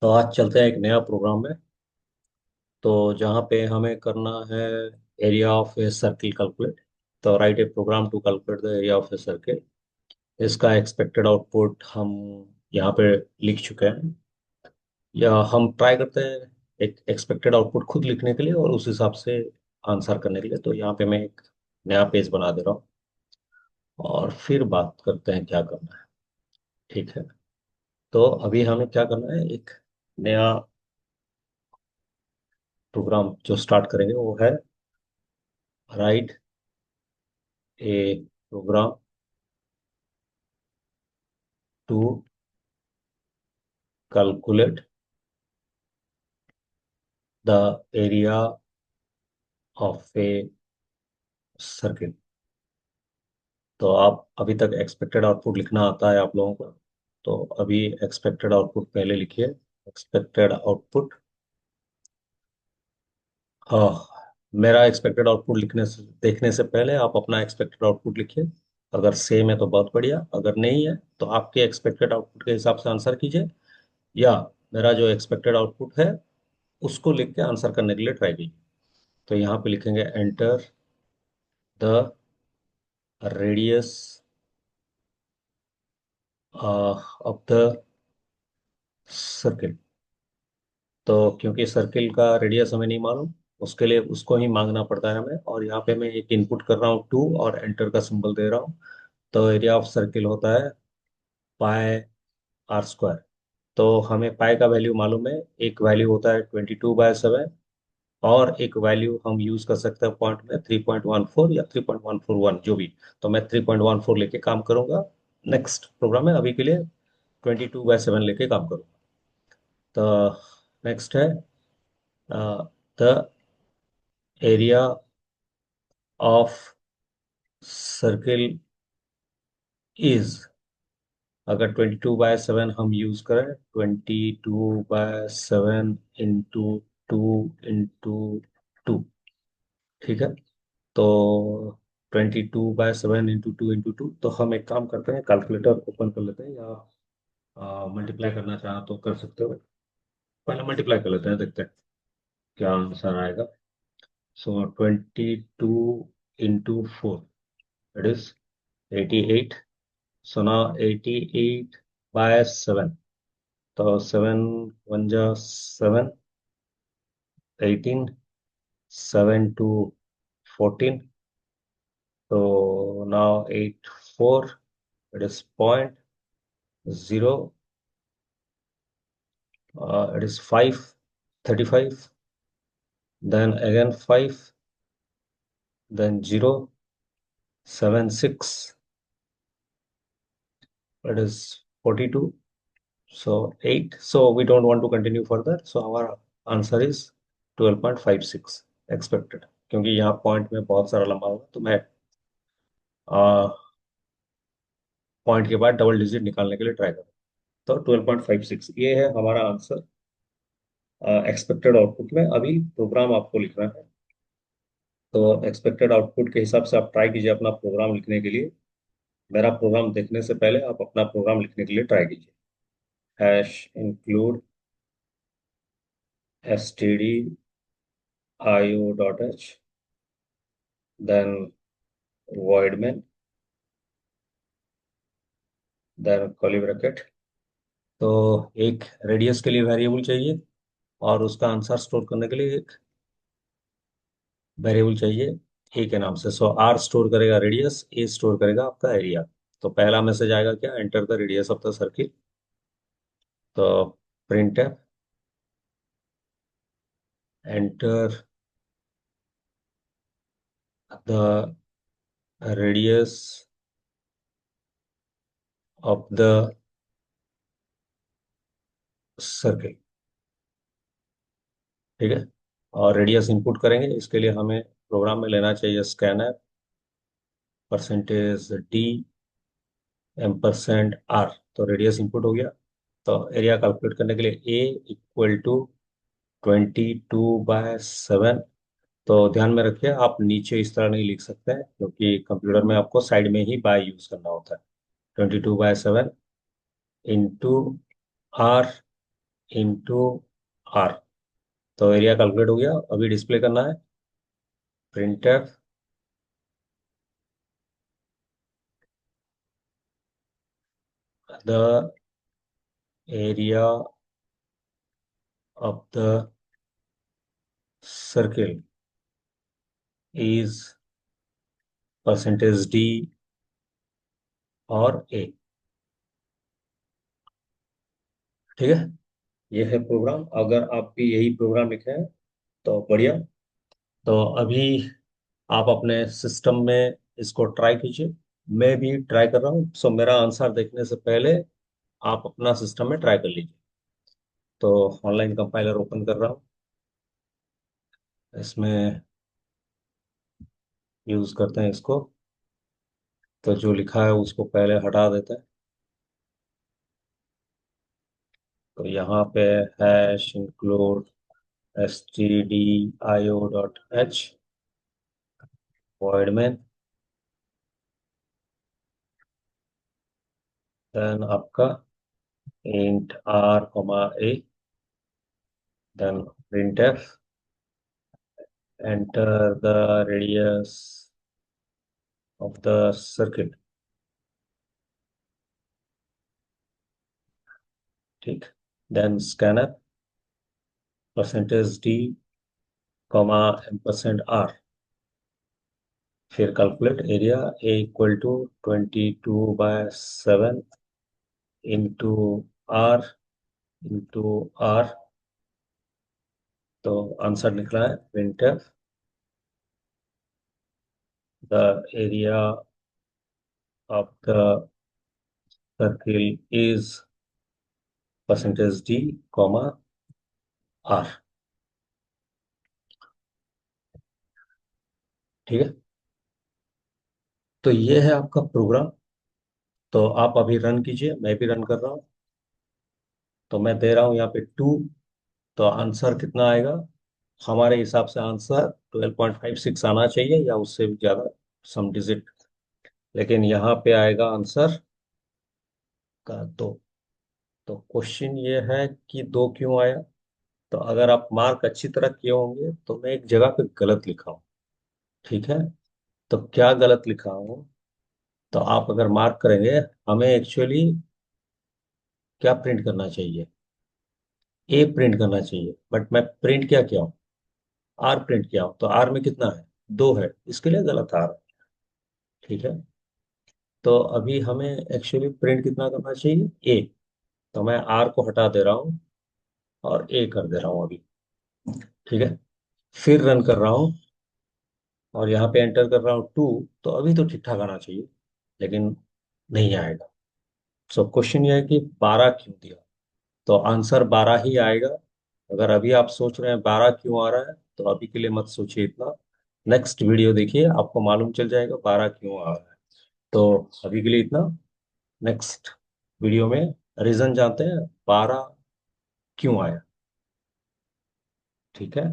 तो आज चलते हैं एक नया प्रोग्राम में। तो जहाँ पे हमें करना है area of a circle calculate. तो write a program to calculate the area of a circle. इसका एक्सपेक्टेड आउटपुट हम यहाँ पे लिख चुके हैं। या हम ट्राई करते हैं एक एक्सपेक्टेड आउटपुट खुद लिखने के लिए और उस हिसाब से आंसर करने के लिए। तो यहाँ पे मैं एक नया पेज बना दे रहा हूँ और फिर बात करते हैं क्या करना है। ठीक है। तो अभी हमें क्या करना है, एक नया प्रोग्राम जो स्टार्ट करेंगे वो है write a program to calculate the area of a circle। तो आप अभी तक एक्सपेक्टेड आउटपुट लिखना आता है आप लोगों को। तो अभी एक्सपेक्टेड आउटपुट पहले लिखिए। Expected output. हाँ, मेरा एक्सपेक्टेड आउटपुट लिखने से देखने से पहले आप अपना एक्सपेक्टेड आउटपुट लिखिए। अगर सेम है तो बहुत बढ़िया, अगर नहीं है तो आपके एक्सपेक्टेड आउटपुट के हिसाब से आंसर कीजिए। या मेरा जो एक्सपेक्टेड आउटपुट है उसको लिख के आंसर करने के लिए ट्राई कीजिए। तो यहाँ पे लिखेंगे enter the radius of the circle. तो क्योंकि सर्किल का रेडियस हमें नहीं मालूम, उसके लिए उसको ही मांगना पड़ता है हमें। और यहाँ पे मैं एक इनपुट कर रहा हूँ 2 और एंटर का सिंबल दे रहा हूँ। तो एरिया ऑफ सर्किल होता है पाई आर स्क्वायर। तो हमें पाई का वैल्यू मालूम है। एक वैल्यू होता है 22/7 और एक वैल्यू हम यूज कर सकते हैं पॉइंट में 3.14 या 3.141 जो भी। तो मैं 3.14 लेके काम करूंगा। नेक्स्ट प्रोग्राम में अभी के लिए 22/7 लेके काम करूंगा। तो नेक्स्ट है the area of circle is. अगर 22/7 हम यूज करें, 22/7 इंटू 2 ठीक है। तो 22/7 इंटू टू तो हम एक काम करते हैं, कैलकुलेटर ओपन कर लेते हैं या मल्टीप्लाई करना चाहें तो कर सकते हो। पहले मल्टीप्लाई कर लेते हैं, देखते हैं क्या आंसर आएगा। सो 22 into 4 it is 88। So now 88/7। तो 7 1 जा 7, 18, 7 2 14। तो now 84 it is point 0। It is 5 35। Then again 5, then 0 7 6 it is 42। So 8. So we don't want to continue further. So our answer is 12.56 expected। क्योंकि यहाँ पॉइंट में बहुत सारा लंबा होगा तो मैं पॉइंट के बाद डबल डिजिट निकालने के लिए ट्राई करूँ। तो 12.56 ये है हमारा आंसर एक्सपेक्टेड आउटपुट में। अभी प्रोग्राम आपको लिखना है। तो एक्सपेक्टेड आउटपुट के हिसाब से आप ट्राई कीजिए अपना प्रोग्राम लिखने के लिए। मेरा प्रोग्राम देखने से पहले आप अपना प्रोग्राम लिखने के लिए ट्राई कीजिए। Hash include stdio.h, then void में, देन कर्ली ब्रैकेट। तो एक रेडियस के लिए वेरिएबल चाहिए और उसका आंसर स्टोर करने के लिए एक वेरिएबल चाहिए ए के नाम से। सो आर स्टोर करेगा रेडियस, ए स्टोर करेगा आपका एरिया। तो पहला मैसेज आएगा क्या, enter the radius of the circle. तो print enter the radius of the circle. ठीक है। और रेडियस इनपुट करेंगे, इसके लिए हमें प्रोग्राम में लेना चाहिए स्कैनर %d %r। तो रेडियस इनपुट हो गया। तो एरिया कैलकुलेट करने के लिए ए इक्वल टू 22/7। तो ध्यान में रखिए, आप नीचे इस तरह नहीं लिख सकते हैं क्योंकि कंप्यूटर में आपको साइड में ही बाय यूज करना होता है। 22/7 इंटू आर इंटू आर। तो एरिया कैलकुलेट हो गया, अभी डिस्प्ले करना है। Printf the area of the circle is percentage D और ए। ठीक है, ये है प्रोग्राम। अगर आप भी यही प्रोग्राम लिखे हैं तो बढ़िया। तो अभी आप अपने सिस्टम में इसको ट्राई कीजिए। मैं भी ट्राई कर रहा हूँ, सो मेरा आंसर देखने से पहले आप अपना सिस्टम में ट्राई कर लीजिए। तो ऑनलाइन कंपाइलर ओपन कर रहा हूँ, इसमें यूज करते हैं इसको। तो जो लिखा है उसको पहले हटा देते हैं। तो यहाँ पे hash include S T D I O dot H void main, then आपका int R comma A, then printf, enter the radius of the circuit. ठीक, then scanner percentage D comma ampersand R, फिर calculate area A equal to 22/7 into R into R. तो answer निकला है printf the area of the circle is percentage D comma R. ठीक है, तो ये है आपका प्रोग्राम। तो आप अभी रन कीजिए, मैं भी रन कर रहा हूँ। तो मैं दे रहा हूँ यहाँ पे 2। तो आंसर कितना आएगा? हमारे हिसाब से आंसर 12.56 आना चाहिए या उससे भी ज़्यादा, सम डिजिट। लेकिन यहाँ पे आएगा आंसर का 2। तो क्वेश्चन ये है कि 2 क्यों आया? तो अगर आप मार्क अच्छी तरह किए होंगे तो मैं एक जगह पे गलत लिखा हूँ। ठीक है, तो क्या गलत लिखा हूँ? तो आप अगर मार्क करेंगे, हमें एक्चुअली क्या प्रिंट करना चाहिए? ए प्रिंट करना चाहिए, बट मैं प्रिंट क्या किया हूँ? आर प्रिंट किया हूँ। तो आर में कितना है? 2 है, इसके लिए गलत आ रहा है। ठीक है, तो अभी हमें एक्चुअली प्रिंट कितना करना चाहिए? ए। तो मैं आर को हटा दे रहा हूँ और ए कर दे रहा हूँ अभी। ठीक है, फिर रन कर रहा हूँ और यहाँ पे एंटर कर रहा हूँ 2। तो अभी तो ठीक ठाक आना चाहिए, लेकिन नहीं आएगा। सो क्वेश्चन ये है कि 12 क्यों दिया? तो आंसर 12 ही आएगा। अगर अभी आप सोच रहे हैं 12 क्यों आ रहा है, तो अभी के लिए मत सोचिए इतना। नेक्स्ट वीडियो देखिए, आपको मालूम चल जाएगा 12 क्यों आ रहा है। तो अभी के लिए इतना। नेक्स्ट वीडियो में रीजन जानते हैं 12 क्यों आया। ठीक है।